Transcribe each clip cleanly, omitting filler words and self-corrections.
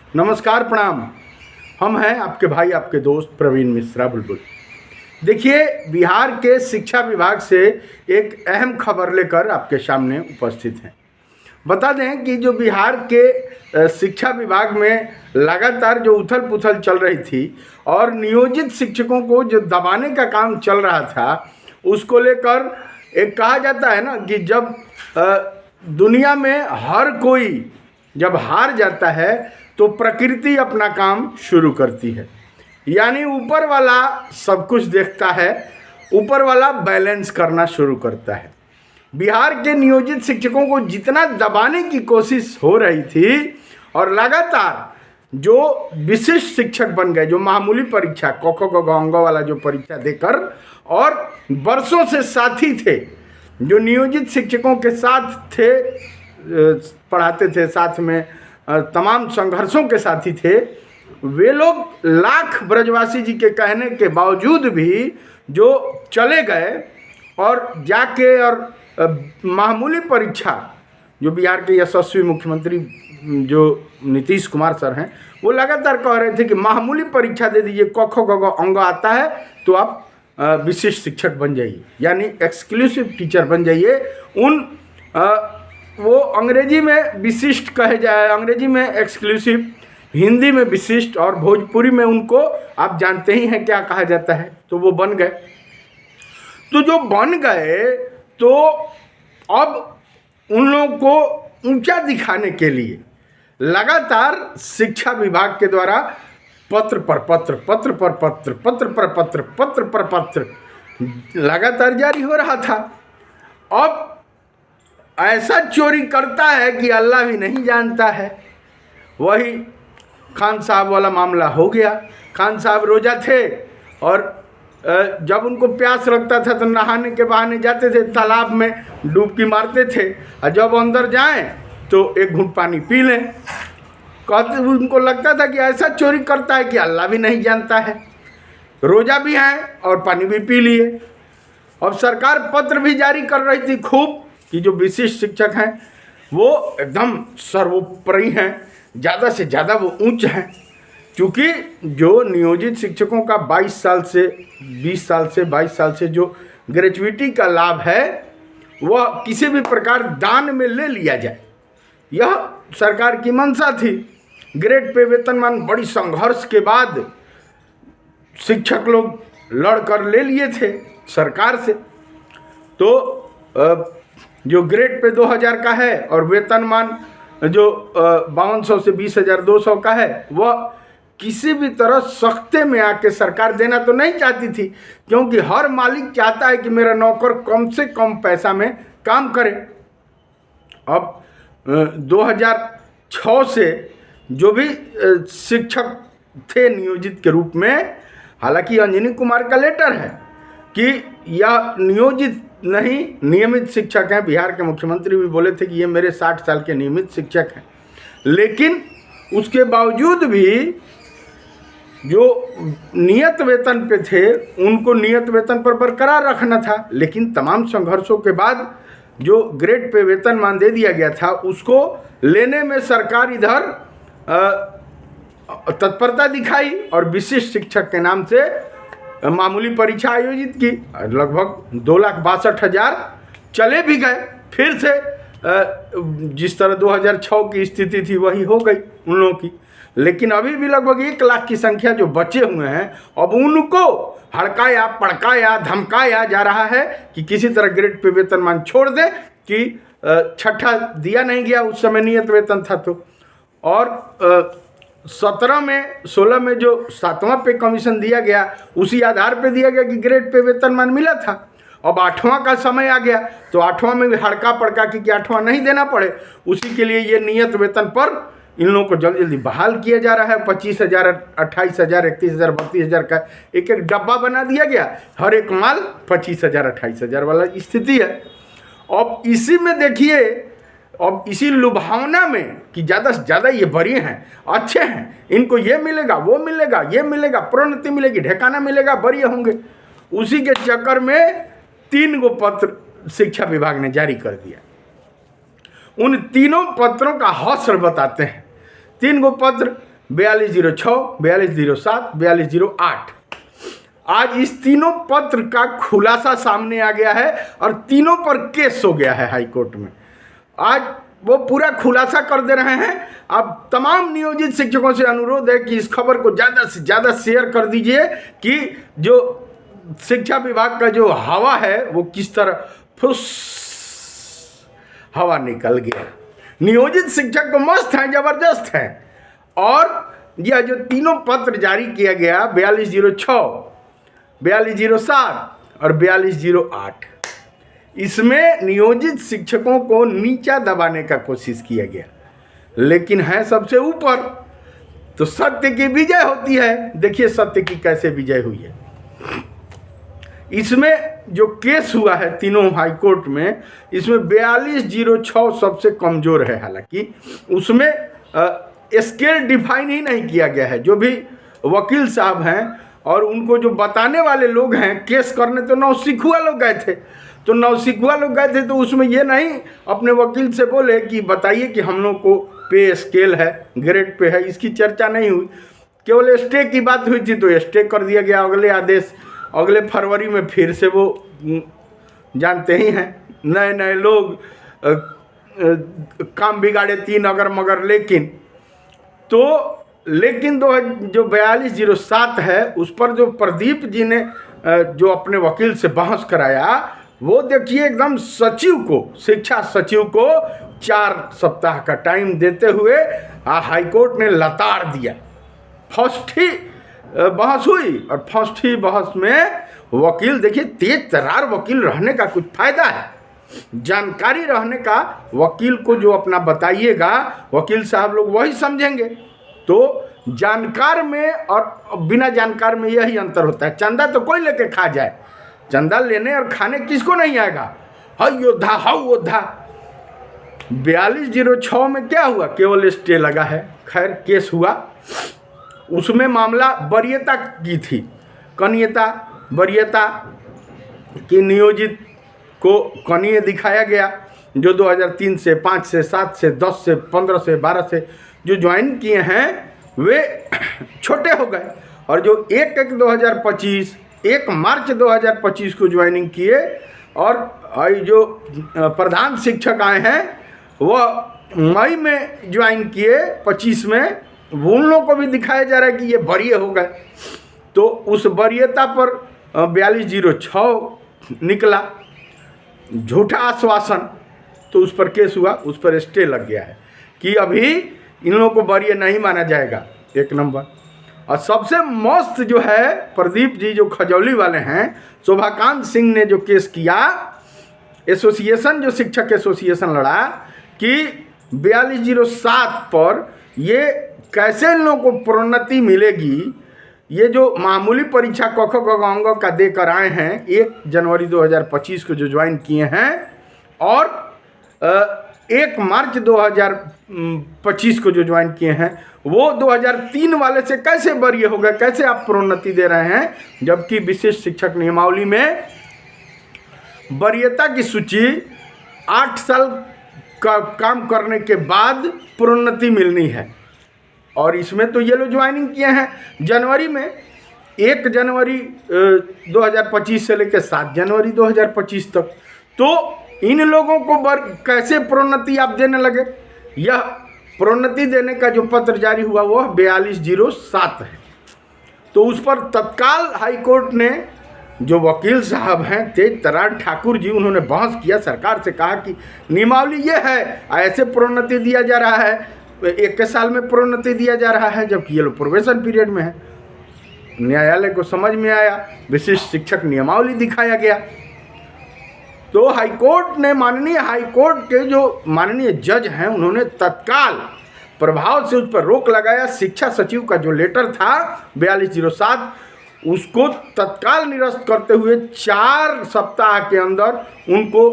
नमस्कार, प्रणाम। हम हैं आपके भाई, आपके दोस्त प्रवीण मिश्रा बुलबुल। देखिए, बिहार के शिक्षा विभाग से एक अहम खबर लेकर आपके सामने उपस्थित हैं। बता दें कि जो बिहार के शिक्षा विभाग में लगातार जो उथल पुथल चल रही थी और नियोजित शिक्षकों को जो दबाने का काम चल रहा था, उसको लेकर एक कहा जाता है ना कि जब दुनिया में हर कोई जब हार जाता है तो प्रकृति अपना काम शुरू करती है। यानी ऊपर वाला सब कुछ देखता है, ऊपर वाला बैलेंस करना शुरू करता है। बिहार के नियोजित शिक्षकों को जितना दबाने की कोशिश हो रही थी और लगातार जो विशिष्ट शिक्षक बन गए, जो मामूली परीक्षा क ख ग घ अंग वाला जो परीक्षा देकर और वर्षों से साथी थे, जो नियोजित शिक्षकों के साथ थे, पढ़ाते थे, साथ में तमाम संघर्षों के साथी थे, वे लोग लाख ब्रजवासी जी के कहने के बावजूद भी जो चले गए और जाके और मामूली परीक्षा, जो बिहार के यशस्वी मुख्यमंत्री जो नीतीश कुमार सर हैं, वो लगातार कह रहे थे कि मामूली परीक्षा दे दीजिए, क ख ग घ अंग आता है तो आप विशिष्ट शिक्षक बन जाइए, यानी एक्सक्लूसिव टीचर बन जाइए। वो अंग्रेजी में विशिष्ट कहे जाए, अंग्रेजी में एक्सक्लूसिव, हिंदी में विशिष्ट और भोजपुरी में उनको आप जानते ही हैं क्या कहा जाता है। तो वो बन गए। तो जो बन गए तो अब उन लोगों को ऊंचा दिखाने के लिए लगातार शिक्षा विभाग के द्वारा पत्र पर पत्र, पत्र पर पत्र, पत्र पर पत्र, पत्र पर पत्र लगातार जारी हो रहा था। अब ऐसा चोरी करता है कि अल्लाह भी नहीं जानता है। वही खान साहब वाला मामला हो गया। खान साहब रोजा थे और जब उनको प्यास लगता था तो नहाने के बहाने जाते थे, तालाब में डुबकी मारते थे, और जब अंदर जाएं तो एक घूंट पानी पी लें। कहते उनको लगता था कि ऐसा चोरी करता है कि अल्लाह भी नहीं जानता है। रोजा भी है और पानी भी पी लिए। अब सरकार पत्र भी जारी कर रही थी खूब कि जो विशिष्ट शिक्षक हैं वो एकदम सर्वोपरि हैं, ज़्यादा से ज़्यादा वो ऊंच हैं। क्योंकि जो नियोजित शिक्षकों का 22 साल से 22 साल से जो ग्रेजुएटी का लाभ है वह किसी भी प्रकार दान में ले लिया जाए, यह सरकार की मंशा थी। ग्रेड पे वेतनमान बड़ी संघर्ष के बाद शिक्षक लोग लड़कर ले लिए थे सरकार से। तो जो ग्रेड पे 2000 का है और वेतनमान जो 5200 से 20,200 का है, वह किसी भी तरह सख्ते में आके सरकार देना तो नहीं चाहती थी, क्योंकि हर मालिक चाहता है कि मेरा नौकर कम से कम पैसा में काम करे। अब 2006 से जो भी शिक्षक थे नियोजित के रूप में, हालांकि अंजनी कुमार का लेटर है कि यह नियोजित नहीं नियमित शिक्षक हैं। बिहार के मुख्यमंत्री भी बोले थे कि ये मेरे 60 साल के नियमित शिक्षक हैं, लेकिन उसके बावजूद भी जो नियत वेतन पे थे उनको नियत वेतन पर बरकरार रखना था। लेकिन तमाम संघर्षों के बाद जो ग्रेड पे वेतनमान दे दिया गया था उसको लेने में सरकार इधर तत्परता दिखाई और विशिष्ट शिक्षक के नाम से मामूली परीक्षा आयोजित की। लगभग 2,62,000 चले भी गए। फिर से जिस तरह 2006 की स्थिति थी वही हो गई उन लोगों की। लेकिन अभी भी लगभग 1 लाख की संख्या जो बचे हुए हैं, अब उनको हड़काया, पड़काया, धमकाया जा रहा है कि किसी तरह ग्रेड पे वेतनमान छोड़ दे, कि छठा दिया नहीं गया, उस समय नियत वेतन था तो। और 16 में जो 7वां पे कमीशन दिया गया उसी आधार पे दिया गया कि ग्रेड पे वेतनमान मिला था। अब 8वां का समय आ गया तो 8वां में भी हड़का पड़का कि 8वां नहीं देना पड़े, उसी के लिए ये नियत वेतन पर इन लोगों को जल्दी जल्दी बहाल किया जा रहा है। 25,000, 28,000, 31,000, 32,000 का एक एक डब्बा बना दिया गया। हर एक माल 25,000, 28,000 वाला स्थिति है। अब इसी में देखिए, अब इसी लुभावना में कि ज़्यादा से ज़्यादा ये बढ़िया हैं, अच्छे हैं, इनको ये मिलेगा, वो मिलेगा, ये मिलेगा, प्रोन्नति मिलेगी, ढेकाना मिलेगा, बढ़िया होंगे, उसी के चक्कर में 3 गो पत्र शिक्षा विभाग ने जारी कर दिया। उन तीनों पत्रों का हौसला बताते हैं। 3 गो पत्र 4206, 4207, 4208। आज इस तीनों पत्र का खुलासा सामने आ गया है और तीनों पर केस हो गया है हाई कोर्ट में। आज वो पूरा खुलासा कर दे रहे हैं। अब तमाम नियोजित शिक्षकों से अनुरोध है कि इस खबर को ज़्यादा से ज़्यादा शेयर कर दीजिए कि जो शिक्षा विभाग का जो हवा है वो किस तरह फुस हवा निकल गया। नियोजित शिक्षक तो मस्त हैं, जबरदस्त हैं। और यह जो तीनों पत्र जारी किया गया 4206, 4207 और 4208, इसमें नियोजित शिक्षकों को नीचा दबाने का कोशिश किया गया, लेकिन है सबसे ऊपर तो सत्य की विजय होती है। देखिए सत्य की कैसे विजय हुई है। इसमें जो केस हुआ है तीनों हाई कोर्ट में, इसमें 4206 सबसे कमज़ोर है। हालांकि उसमें स्केल डिफाइन ही नहीं किया गया है। जो भी वकील साहब हैं और उनको जो बताने वाले लोग हैं केस करने, तो नौसिखुआ लोग गए थे। तो नौसिखुआ लोग गए थे तो उसमें ये नहीं अपने वकील से बोले कि बताइए कि हम लोग को पे स्केल है, ग्रेड पे है, इसकी चर्चा नहीं हुई। केवल स्टे की बात हुई थी तो स्टे कर दिया गया। अगले आदेश अगले फरवरी में फिर से वो जानते ही हैं नए नए लोग काम बिगाड़े तीन अगर मगर। लेकिन जो 4207 है उस पर जो प्रदीप जी ने जो अपने वकील से बहस कराया, वो देखिए एकदम सचिव को, शिक्षा सचिव को 4 सप्ताह का टाइम देते हुए हाई कोर्ट ने लताड़ दिया। फर्स्ट ही बहस हुई और फर्स्ट ही बहस में वकील, देखिए तेज तर्रार वकील रहने का कुछ फायदा है, जानकारी रहने का। वकील को जो अपना बताइएगा वकील साहब लोग वही समझेंगे। तो जानकार में और बिना जानकार में यही अंतर होता है। चंदा तो कोई लेके खा जाए, चंदा लेने और खाने किसको नहीं आएगा। हाउ योद्धा, हाउ योद्धा। 4206 में क्या हुआ, केवल स्टे लगा है। खैर केस हुआ, उसमें मामला वरीयता की थी, कनीयता वरीयता की नियोजित को कनीय दिखाया गया। जो 2003 से 5 से 7 से 10 से 15 से 12 से जो ज्वाइन किए हैं वे छोटे हो गए, और जो 1 मार्च 2025 को ज्वाइनिंग किए और जो प्रधान शिक्षक आए हैं वह मई में ज्वाइन किए 25 में, उन लोगों को भी दिखाया जा रहा है कि ये वरीय हो गए। तो उस वरीयता पर 4206 निकला, झूठा आश्वासन, तो उस पर केस हुआ, उस पर स्टे लग गया है कि अभी इन लोगों को वरीय नहीं माना जाएगा। 1 नंबर। और सबसे मस्त जो है प्रदीप जी जो खजौली वाले हैं, शोभाकांत सिंह ने जो केस किया, एसोसिएशन जो शिक्षक एसोसिएशन लड़ा कि 4207 पर ये कैसे इन लोगों को प्रोन्नति मिलेगी। ये जो मामूली परीक्षा क ख ग घ अंग का देकर आए हैं 1 जनवरी 2025 को जो ज्वाइन किए हैं और 1 मार्च 2025 को जो ज्वाइन किए हैं, वो 2003 वाले से कैसे वरीय हो गए, कैसे आप प्रोन्नति दे रहे हैं, जबकि विशिष्ट शिक्षक नियमावली में वरीयता की सूची 8 साल का काम करने के बाद प्रोन्नति मिलनी है। और इसमें तो ये लोग ज्वाइनिंग किए हैं जनवरी में, 1 जनवरी 2025 से लेकर 7 जनवरी 2025 तक। तो इन लोगों को कैसे प्रोन्नति आप देने लगे। यह प्रोन्नति देने का जो पत्र जारी हुआ वो 4207 है। तो उस पर तत्काल हाई कोर्ट ने, जो वकील साहब हैं तेज तर्रार ठाकुर जी, उन्होंने बहस किया, सरकार से कहा कि नियमावली ये है, ऐसे प्रोन्नति दिया जा रहा है, 1 साल में प्रोन्नति दिया जा रहा है, जबकि ये लोग प्रोबेशन पीरियड में है। न्यायालय को समझ में आया, विशिष्ट शिक्षक नियमावली दिखाया गया। तो हाईकोर्ट ने, माननीय हाईकोर्ट के जो माननीय जज हैं, उन्होंने तत्काल प्रभाव से उस पर रोक लगाया। शिक्षा सचिव का जो लेटर था 4207, उसको तत्काल निरस्त करते हुए 4 सप्ताह के अंदर उनको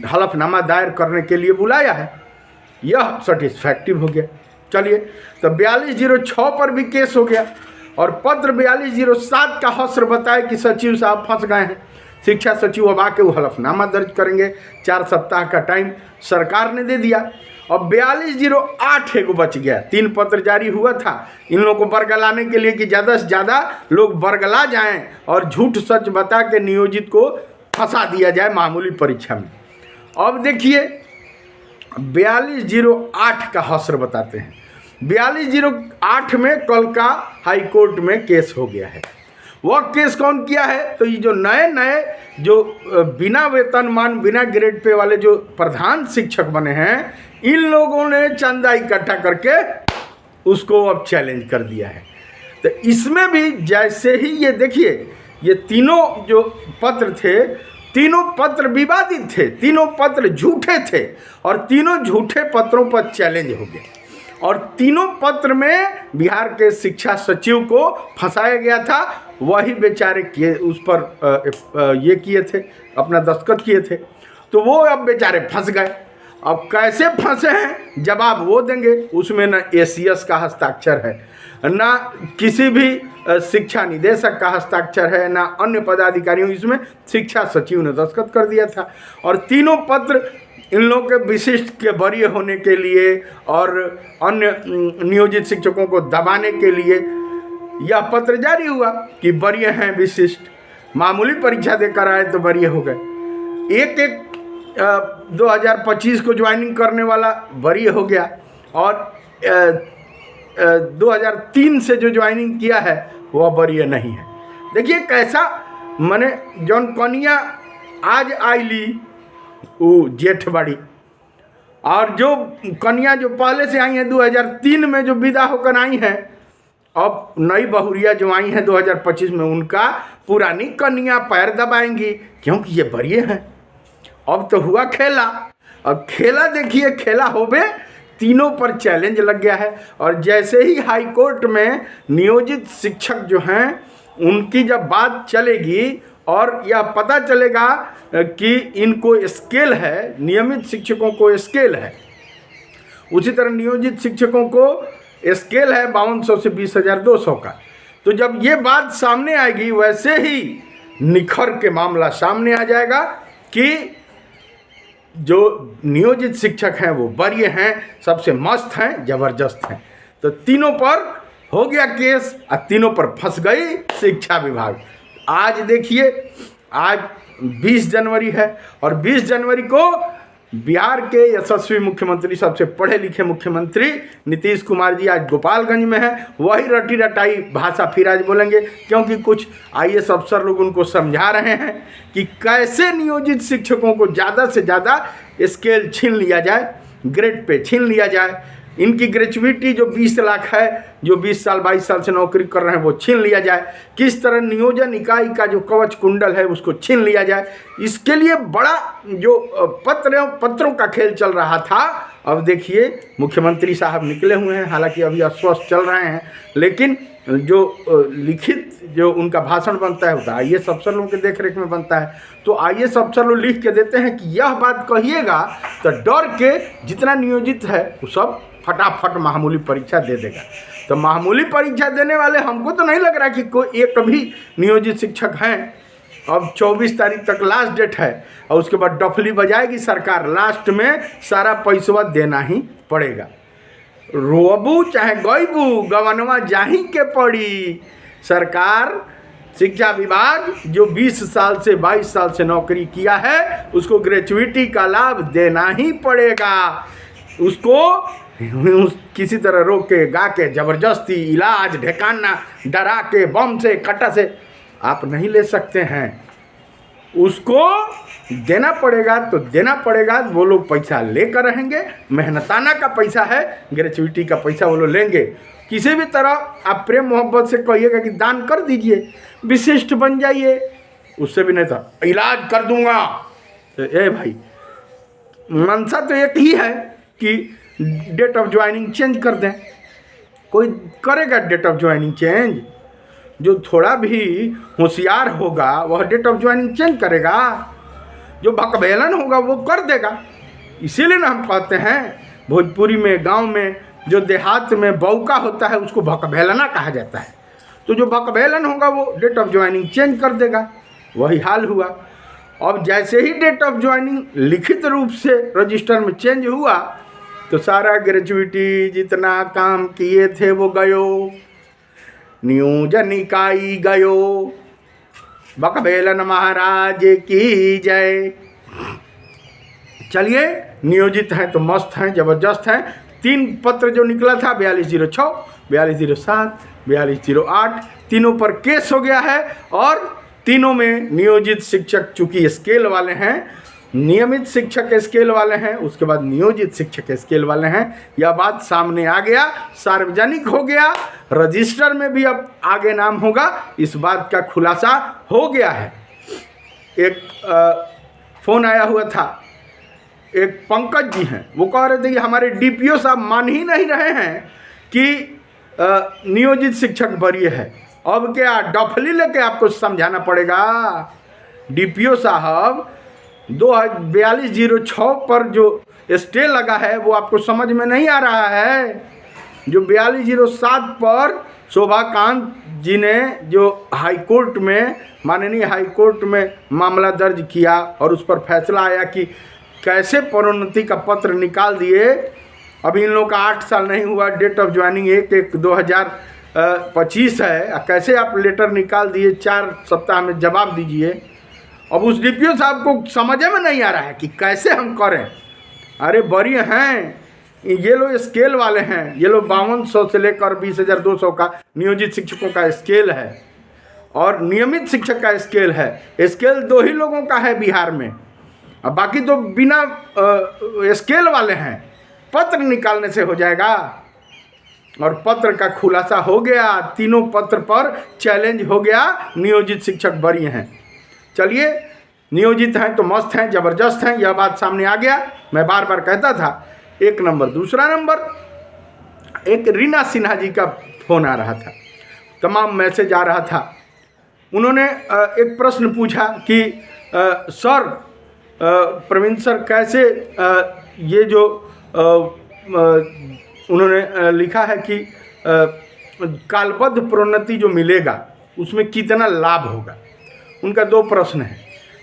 हलफनामा दायर करने के लिए बुलाया है। यह सेटिस्फैक्टिव हो गया। चलिए, तो 4206 पर भी केस हो गया और पत्र 4207 का हस्र बताए कि सचिव साहब फंस गए हैं। शिक्षा सचिव अब आके वो हलफनामा दर्ज करेंगे। 4 सप्ताह का टाइम सरकार ने दे दिया और 4208 एक बच गया। 3 पत्र जारी हुआ था इन लोगों को बरगलाने के लिए कि ज़्यादा से ज़्यादा लोग बरगला जाएं और झूठ सच बता के नियोजित को फंसा दिया जाए मामूली परीक्षा में। अब देखिए 4208 का हश्र बताते हैं। 4208 में कल का हाई कोर्ट में केस हो गया है। वह केस कौन किया है? तो ये जो नए जो बिना वेतनमान बिना ग्रेड पे वाले जो प्रधान शिक्षक बने हैं, इन लोगों ने चंदा इकट्ठा करके उसको अब चैलेंज कर दिया है। तो इसमें भी जैसे ही ये देखिए, ये तीनों जो पत्र थे, तीनों पत्र विवादित थे, तीनों पत्र झूठे थे और तीनों झूठे पत्रों पर चैलेंज हो गए। और तीनों पत्र में बिहार के शिक्षा सचिव को फंसाया गया था। वही बेचारे किए उस पर ये किए थे, अपना दस्तखत किए थे, तो वो अब बेचारे फंस गए। अब कैसे फंसे हैं जवाब वो देंगे। उसमें ना ACS का हस्ताक्षर है, ना किसी भी शिक्षा निदेशक का हस्ताक्षर है, ना अन्य पदाधिकारियों, इसमें शिक्षा सचिव ने दस्तखत कर दिया था। और तीनों पत्र इन लोगों के विशिष्ट के वरीय होने के लिए और अन्य नियोजित शिक्षकों को दबाने के लिए यह पत्र जारी हुआ कि वरीय हैं विशिष्ट, मामूली परीक्षा देकर आए तो वरीय हो गए। एक 2025 को ज्वाइनिंग करने वाला वरीय हो गया और 2003 से जो ज्वाइनिंग किया है वह वरीय नहीं है। देखिए कैसा, मैंने जौन कनिया आज आईली वो जेठ बड़ी, और जो कन्या जो पहले से आई हैं 2003 में जो विदा होकर आई हैं, अब नई बहुरिया जो आई हैं 2025 में, उनका पुरानी कन्या पैर दबाएंगी क्योंकि ये वरीय हैं। अब तो हुआ खेला। अब खेला देखिए, खेला होवे, तीनों पर चैलेंज लग गया है। और जैसे ही हाई कोर्ट में नियोजित शिक्षक जो हैं उनकी जब बात चलेगी और यह पता चलेगा कि इनको स्केल है, नियमित शिक्षकों को स्केल है, उसी तरह नियोजित शिक्षकों को स्केल है 5200 से 20,200 का। तो जब ये बात सामने आएगी वैसे ही निखर के मामला सामने आ जाएगा कि जो नियोजित शिक्षक हैं वो वरीय हैं, सबसे मस्त हैं, ज़बरदस्त हैं। तो तीनों पर हो गया केस और तीनों पर फंस गई शिक्षा विभाग। आज देखिए, आज 20 जनवरी है और 20 जनवरी को बिहार के यशस्वी मुख्यमंत्री, सबसे पढ़े लिखे मुख्यमंत्री नीतीश कुमार जी आज गोपालगंज में हैं। वही रटी रटाई भाषा फिर आज बोलेंगे, क्योंकि कुछ IAS अफसर लोग उनको समझा रहे हैं कि कैसे नियोजित शिक्षकों को ज़्यादा से ज़्यादा स्केल छीन लिया जाए, ग्रेड पे छीन लिया जाए, इनकी ग्रेजुएटी जो 20 लाख है, जो 20 साल 22 साल से नौकरी कर रहे हैं, वो छीन लिया जाए। किस तरह नियोजन इकाई का जो कवच कुंडल है उसको छीन लिया जाए। इसके लिए बड़ा जो पत्रों का खेल चल रहा था। अब देखिए मुख्यमंत्री साहब निकले हुए हैं, हालांकि अभी अस्वस्थ चल रहे हैं, लेकिन जो लिखित जो उनका भाषण बनता है वो IAS अफसर लोगों के देख रेख में बनता है। तो IAS अफसर लोग लिख के देते हैं कि यह बात कहिएगा तो डर के जितना नियोजित है वो सब फटाफट मामूली परीक्षा दे देगा। तो मामूली परीक्षा देने वाले हमको तो नहीं लग रहा कि कोई एक भी नियोजित शिक्षक हैं। अब 24 तारीख तक लास्ट डेट है और उसके बाद डफली बजाएगी सरकार, लास्ट में सारा पैसा देना ही पड़ेगा। रोबू चाहे गईबू, गवनवा जाही के पड़ी। सरकार, शिक्षा विभाग जो 20 साल से 22 साल से नौकरी किया है उसको ग्रेजुएटी का लाभ देना ही पड़ेगा। उसको किसी तरह रोक के, गा के, ज़बरदस्ती, इलाज, ढेकाना, डरा के, बम से, कट्टा से आप नहीं ले सकते हैं। उसको देना पड़ेगा तो देना पड़ेगा। वो लोग पैसा लेकर रहेंगे, मेहनताना का पैसा है, ग्रेजुएटी का पैसा वो लोग लेंगे। किसी भी तरह आप प्रेम मोहब्बत से कहिएगा कि दान कर दीजिए, विशिष्ट बन जाइए, उससे भी नहीं तो इलाज कर दूंगा। तो ए भाई, मंशा तो एक ही है कि डेट ऑफ ज्वाइनिंग चेंज कर दें। कोई करेगा डेट ऑफ ज्वाइनिंग चेंज? जो थोड़ा भी होशियार होगा वह डेट ऑफ ज्वाइनिंग चेंज करेगा, जो बकबेलन होगा वो कर देगा। इसीलिए ना हम कहते हैं भोजपुरी में, गांव में जो देहात में बौका होता है उसको बकबेलना कहा जाता है। तो जो बकबेलन होगा वो डेट ऑफ ज्वाइनिंग चेंज कर देगा। वही हाल हुआ। अब जैसे ही डेट ऑफ ज्वाइनिंग लिखित रूप से रजिस्टर में चेंज हुआ तो सारा ग्रेजुइटी जितना काम किए थे वो गयो, नियोजन इकाई गयो। बकबेलन महाराज की जय। चलिए, नियोजित हैं तो मस्त हैं, जबरदस्त हैं। 3 पत्र जो निकला था 4206, 4207, 4208, तीनों पर केस हो गया है। और तीनों में नियोजित शिक्षक चूंकि स्केल वाले हैं, नियमित शिक्षक स्केल वाले हैं, उसके बाद नियोजित शिक्षक स्केल वाले हैं। यह बात सामने आ गया, सार्वजनिक हो गया, रजिस्टर में भी अब आगे नाम होगा। इस बात का खुलासा हो गया है। एक फ़ोन आया हुआ था, एक पंकज जी हैं, वो कह रहे थे कि हमारे डीपीओ साहब मान ही नहीं रहे हैं कि नियोजित शिक्षक वरीय है। अब क्या डफली लेके आपको समझाना पड़ेगा? डीपीओ साहब 4206 पर जो स्टे लगा है वो आपको समझ में नहीं आ रहा है। जो 4207 पर शोभाकांत जी ने जो हाईकोर्ट में, माननीय हाईकोर्ट में मामला दर्ज किया और उस पर फैसला आया कि कैसे प्रोन्नति का पत्र निकाल दिए। अभी इन लोगों का 8 साल नहीं हुआ, डेट ऑफ ज्वाइनिंग 1/1/2025 है। कैसे आप लेटर निकाल दिए? 4 सप्ताह में जवाब दीजिए। अब उस डीपीओ साहब को समझ में नहीं आ रहा है कि कैसे हम करें। अरे वरीय हैं, ये लोग स्केल वाले हैं, ये लोग 5200 से लेकर 20,200 का नियोजित शिक्षकों का स्केल है और नियमित शिक्षक का स्केल है। स्केल 2 ही लोगों का है बिहार में, अब बाकी तो बिना स्केल वाले हैं। पत्र निकालने से हो जाएगा। और पत्र का खुलासा हो गया, तीनों पत्र पर चैलेंज हो गया, नियोजित शिक्षक वरीय हैं। चलिए, नियोजित हैं तो मस्त हैं, जबरदस्त हैं, यह बात सामने आ गया। मैं बार बार कहता था। 1 नंबर। दूसरा नंबर, एक रीना सिन्हा जी का फ़ोन आ रहा था, तमाम मैसेज आ रहा था। उन्होंने एक प्रश्न पूछा कि सर, प्रवीण सर, कैसे ये जो उन्होंने लिखा है कि कालबद्ध प्रोन्नति जो मिलेगा उसमें कितना लाभ होगा। उनका 2 प्रश्न है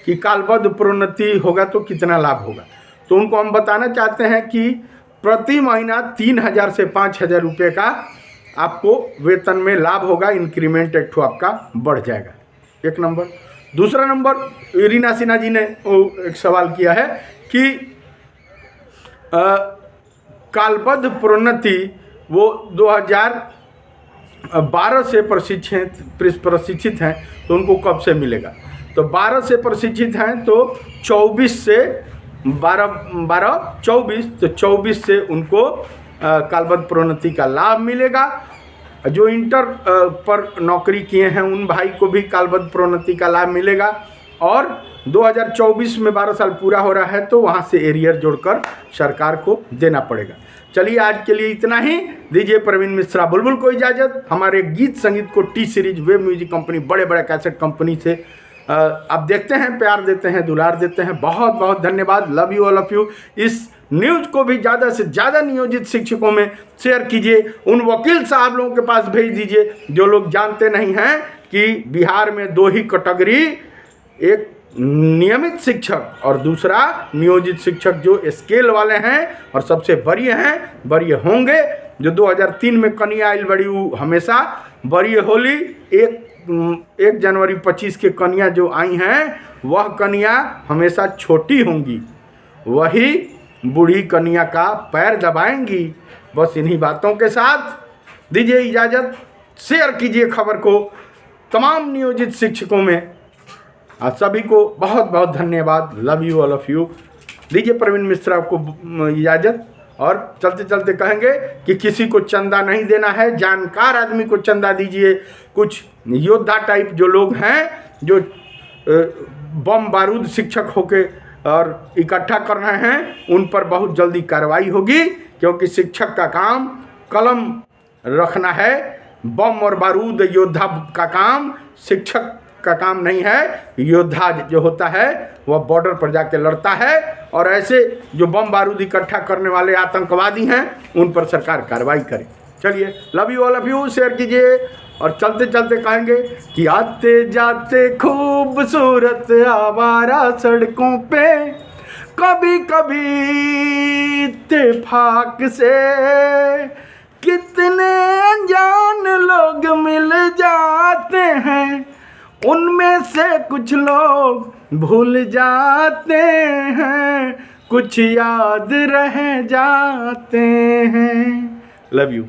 कि कालबद्ध प्रोन्नति होगा तो कितना लाभ होगा। तो उनको हम बताना चाहते हैं कि प्रति महीना 3,000 से 5,000 रुपये का आपको वेतन में लाभ होगा। इंक्रीमेंट एक ठो आपका बढ़ जाएगा। 1 नंबर। दूसरा नंबर, रीना सिन्हा जी ने एक सवाल किया है कि कालबद्ध प्रोन्नति वो 2012 से प्रशिक्षित हैं तो उनको कब से मिलेगा? तो 12 से प्रशिक्षित हैं तो 24 से 24 से उनको कालबद्ध प्रोन्नति का लाभ मिलेगा। जो इंटर पर नौकरी किए हैं उन भाई को भी कालबद्ध प्रोन्नति का लाभ मिलेगा। और 2024 में 12 साल पूरा हो रहा है तो वहाँ से एरियर जोड़कर सरकार को देना पड़ेगा। चलिए, आज के लिए इतना ही। दीजिए प्रवीण मिश्रा बुलबुल को इजाज़त। हमारे गीत संगीत को T series web music company, बड़े बड़े कैसेट कंपनी से आप देखते हैं, प्यार देते हैं, दुलार देते हैं। बहुत बहुत धन्यवाद। Love you, all of you. इस न्यूज़ को भी ज़्यादा से ज़्यादा नियोजित शिक्षकों में शेयर कीजिए। उन वकील साहब लोगों के पास भेज दीजिए जो लोग जानते नहीं हैं कि बिहार में 2 ही कैटेगरी, एक नियमित शिक्षक और दूसरा नियोजित शिक्षक जो स्केल वाले हैं और सबसे वरीय हैं, वरीय होंगे। जो 2003 में कन्या आइल बड़ी हमेशा वरीय होली। 1 जनवरी 25 के कन्या जो आई हैं वह कन्या हमेशा छोटी होंगी, वही बूढ़ी कन्या का पैर दबाएंगी। बस इन्हीं बातों के साथ दीजिए इजाज़त। शेयर कीजिए खबर को तमाम नियोजित शिक्षकों में। आप सभी को बहुत बहुत धन्यवाद। Love you, all of you. दीजिए प्रवीण मिश्रा को इजाज़त। और चलते चलते कहेंगे कि किसी को चंदा नहीं देना है, जानकार आदमी को चंदा दीजिए। कुछ योद्धा टाइप जो लोग हैं जो बम बारूद शिक्षक होके और इकट्ठा कर रहे हैं, उन पर बहुत जल्दी कार्रवाई होगी। क्योंकि शिक्षक का काम कलम रखना है, बम और बारूद योद्धा का काम शिक्षक का काम नहीं है। योद्धा जो होता है वह बॉर्डर पर जाके लड़ता है और ऐसे जो बम बारूद इकट्ठा करने वाले आतंकवादी हैं उन पर सरकार कार्रवाई करे। चलिए, love you, all of you. Share कीजिए और चलते चलते कहेंगे कि आते जाते खूबसूरत आवारा सड़कों पे कभी कभी इत्तेफाक से कितने अनजान लोग मिल जाते हैं, उनमें से कुछ लोग भूल जाते हैं, कुछ याद रह जाते हैं। Love you.